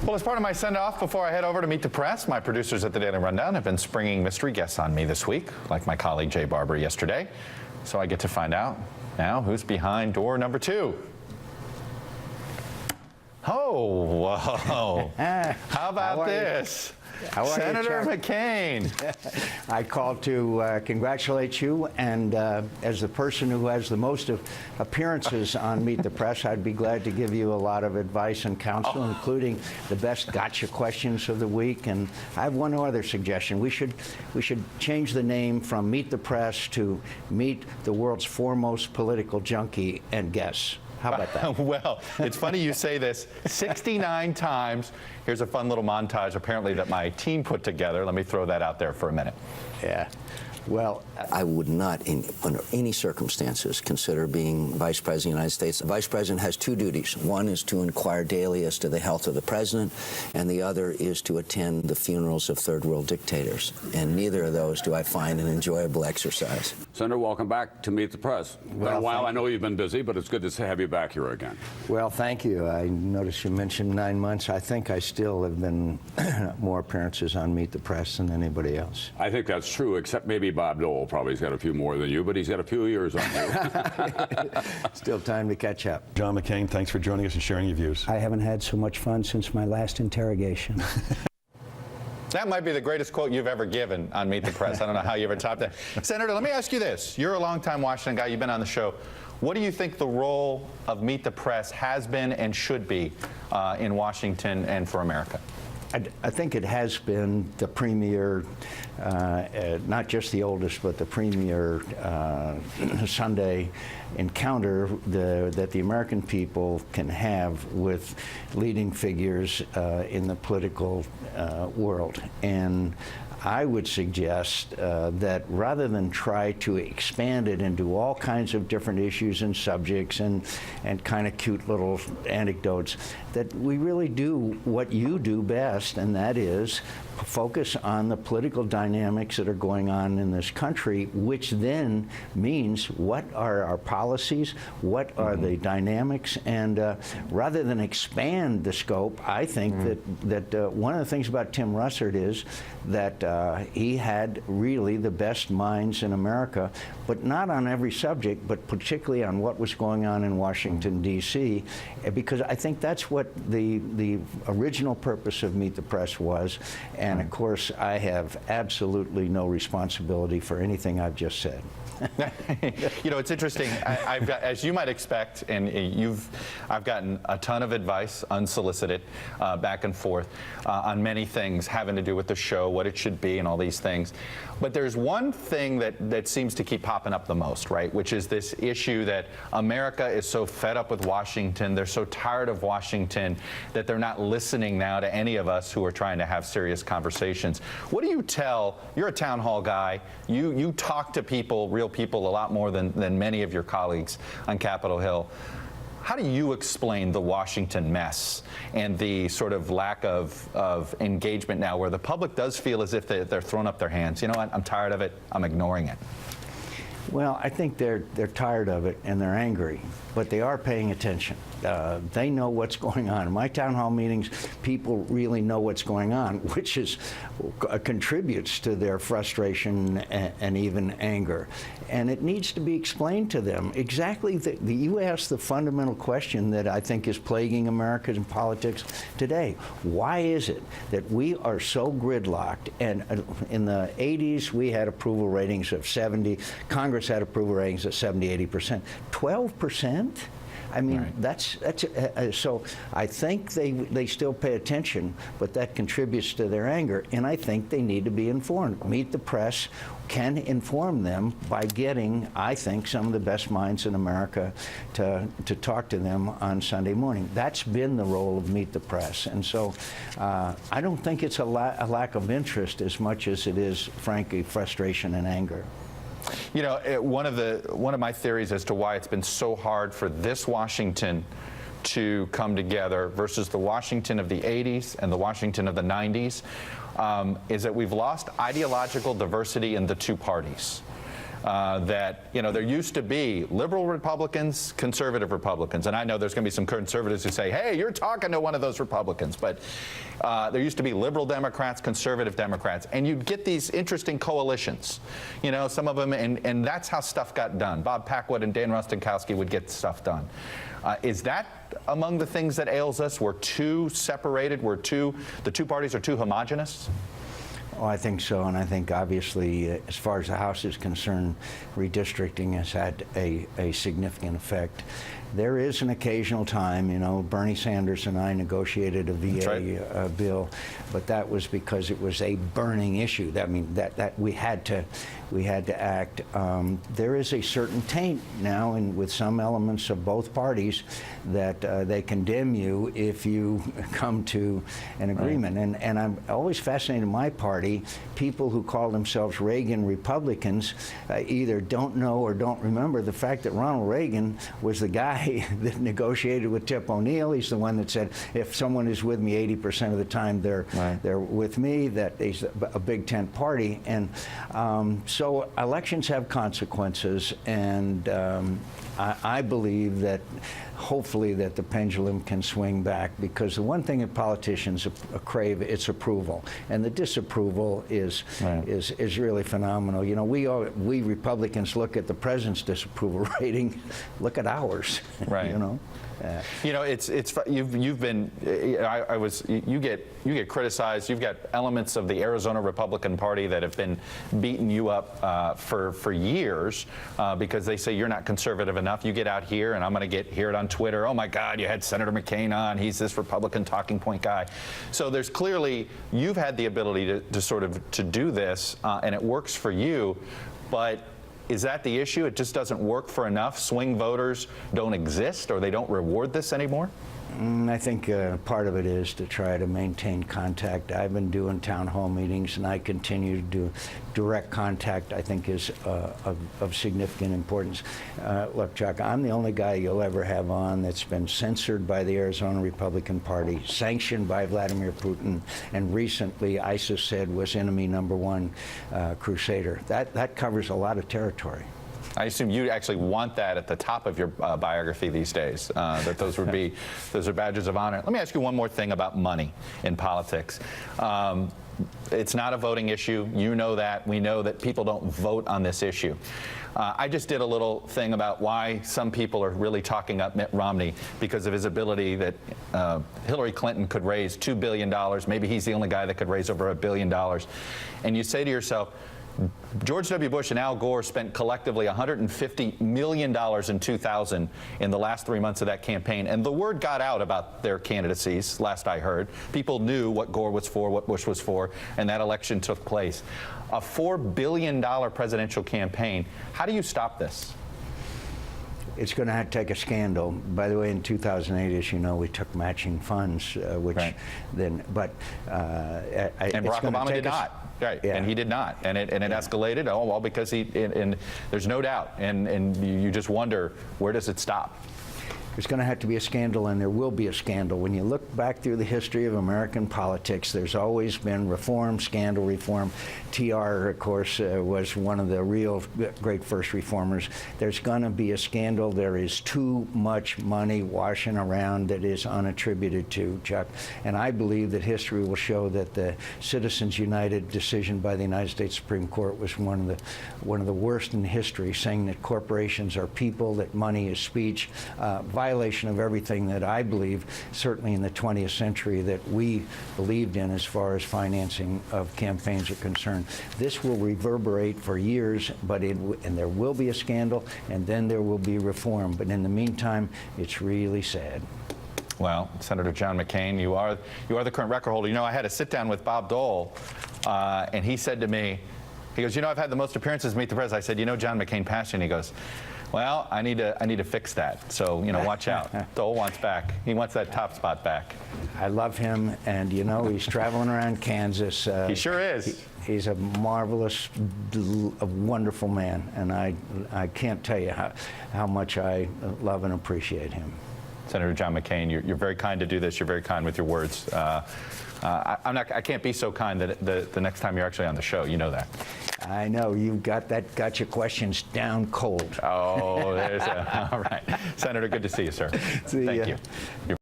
Well, as part of my send-off before I head over to meet the press, my producers at the Daily Rundown have been springing mystery guests on me this week, like my colleague Jay Barber yesterday. So I get to find out now who's behind door number 2. Oh, whoa. How about this? Senator McCAIN. I called to congratulate you, and as the person who has the most appearances on Meet the Press, I'd be glad to give you a lot of advice and counsel, including the best gotcha questions of the week. And I have one other suggestion. We should change the name from Meet the Press to Meet the World's Foremost Political Junkie and Guess. How about that? Well, it's funny you say this. 69 times. Here's a fun little montage, apparently, that my team put together. Let me throw that out there for a minute. Yeah. Well, I would not, under any circumstances, consider being Vice President of the United States. The Vice President has 2 duties. One is to inquire daily as to the health of the President, and the other is to attend the funerals of third world dictators. And neither of those do I find an enjoyable exercise. Senator, welcome back to Meet the Press. Been a while. I know you've been busy, but it's good to have you back here again. Well, thank you. I noticed you mentioned 9 months. I think I still have been more appearances on Meet the Press than anybody else. I think that's true, except maybe Bob Dole. Probably he's got a few more than you, but he's got a few years on you. Still time to catch up. John McCain, thanks for joining us and sharing your views. I haven't had so much fun since my last interrogation. That might be the greatest quote you've ever given on Meet the Press. I don't know how you ever topped that. Senator, let me ask you this. You're a longtime Washington guy. You've been on the show. What do you think the role of Meet the Press has been and should be in Washington and for America? I think it has been the premier, not just the oldest, but the premier Sunday encounter that the American people can have with leading figures in the political world. And I would suggest that rather than try to expand it into all kinds of different issues and subjects and kind of cute little anecdotes, that we really do what you do best, and that is focus on the political dynamics that are going on in this country, which then means what are our policies, what are the dynamics, and rather than expand the scope, I think that one of the things about Tim Russert is that he had really the best minds in America, but not on every subject, but particularly on what was going on in Washington, D.C., because I think that's what the original purpose of Meet the Press was. And of course, I have absolutely no responsibility for anything I've just said. You know, it's interesting. I've got, as you might expect, and I've gotten a ton of advice, unsolicited, back and forth on many things having to do with the show, what it should be, and all these things. But there's one thing that seems to keep popping up the most, right? Which is this issue that America is so fed up with Washington, they're so tired of Washington that they're not listening now to any of us who are trying to have serious conversations. What do you tell? You're a town hall guy. You talk to people, real people, a lot more than many of your colleagues on Capitol Hill. How do you explain the Washington mess and the sort of lack of engagement now where the public does feel as if they're throwing up their hands? You know what? I'm tired of it. I'm ignoring it. Well, I think they're tired of it and they're angry, but they are paying attention. They know what's going on. In my town hall meetings, people really know what's going on, which contributes to their frustration and even anger. And it needs to be explained to them. Exactly, you asked the fundamental question that I think is plaguing American politics today. Why is it that we are so gridlocked? And in the 80s, we had approval ratings of 70. Congress had approval ratings of 70, 80%. 12%? I mean, right. So I think they still pay attention, but that contributes to their anger, and I think they need to be informed. Meet the Press can inform them by getting, I think, some of the best minds in America to talk to them on Sunday morning. That's been the role of Meet the Press, and so I don't think it's a lack of interest as much as it is, frankly, frustration and anger. You know, one of my theories as to why it's been so hard for this Washington to come together versus the Washington of the 80s and the Washington of the 90s is that we've lost ideological diversity in the two parties. that, you know, there used to be liberal Republicans, conservative Republicans, and I know there's going to be some conservatives who say, hey, you're talking to one of those Republicans, but there used to be liberal Democrats, conservative Democrats, and you'd get these interesting coalitions, you know, some of them, and that's how stuff got done. Bob Packwood and Dan Rostenkowski would get stuff done. Is that among the things that ails us? We're too separated, the two parties are too homogenous? Oh, I think so, and I think obviously, as far as the House is concerned, redistricting has had a significant effect. There is an occasional time, you know, Bernie Sanders and I negotiated a VA bill, but that was because it was a burning issue. I mean, that we had to act. There is a certain taint now, and with some elements of both parties, that they condemn you if you come to an agreement. Right. And I'm always fascinated in my party, people who call themselves Reagan Republicans either don't know or don't remember the fact that Ronald Reagan was the guy that negotiated with Tip O'Neill. He's the one that said, if someone is with me 80% of the time, they're with me. That is a big tent party. And so elections have consequences, and I believe that hopefully that the pendulum can swing back, because the one thing that politicians crave, it's approval, and the disapproval is really phenomenal. You know, we Republicans look at the president's disapproval rating, look at ours. Right. You know. You know, you've been, you get criticized. You've got elements of the Arizona Republican Party that have been beating you up for years because they say you're not conservative enough. You get out here, and I'm going to hear it on Twitter. Oh my God, you had Senator McCAIN on. He's this Republican talking point guy. So there's clearly, you've had the ability to do this, and it works for you, but is that the issue? It just doesn't work for enough? Swing voters don't exist, or they don't reward this anymore? I think part of it is to try to maintain contact. I've been doing town hall meetings, and I continue to do direct contact. I think is of significant importance. Look, Chuck, I'm the only guy you'll ever have on that's been censored by the Arizona Republican Party, sanctioned by Vladimir Putin, and recently ISIS said was enemy number one crusader. That covers a lot of territory. I assume you actually want that at the top of your biography these days, that those are badges of honor. Let me ask you one more thing about money in politics. It's not a voting issue. You know that. We know that people don't vote on this issue. I just did a little thing about why some people are really talking up Mitt Romney because of his ability that Hillary Clinton could raise $2 billion. Maybe he's the only guy that could raise over $1 billion. And you say to yourself, George W. Bush and Al Gore spent collectively $150 million in 2000 in the last 3 months of that campaign, and the word got out about their candidacies, last I heard. People knew what Gore was for, what Bush was for, and that election took place. A $4 billion presidential campaign. How do you stop this? It's going to have to take a scandal. By the way, in 2008, as you know, we took matching funds, which then, but and Barack Obama did not. Right, yeah. And he did not, and it escalated. Oh well, because and there's no doubt, and you just wonder, where does it stop? There's going to have to be a scandal, and there will be a scandal. When you look back through the history of American politics, there's always been reform, scandal, reform. TR, of course, was one of the real great first reformers. There's going to be a scandal. There is too much money washing around that is unattributed to, Chuck. And I believe that history will show that the Citizens United decision by the United States Supreme Court was one of the worst in history, saying that corporations are people, that money is speech. Violation of everything that I believe, certainly in the 20th century, that we believed in as far as financing of campaigns are concerned. This will reverberate for years, but and there will be a scandal, and then there will be reform. But in the meantime, it's really sad. Well, Senator John McCain, you are the current record holder. You know, I had a sit down with Bob Dole, and he said to me, he goes, you know, I've had the most appearances to meet the president. I said, you know, John McCain passed you, and he goes, well, I need to fix that. So, you know, watch out. Dole wants back. He wants that top spot back. I love him, and you know, he's traveling around Kansas. He sure is. He's a marvelous, a wonderful man, and I can't tell you how much I love and appreciate him. Senator John McCain, you're very kind to do this. You're very kind with your words. I can't be so kind that the next time you're actually on the show. You know that. I know you've got your questions down cold. Oh, there's all right. Senator, good to see you, sir. See Thank ya. you.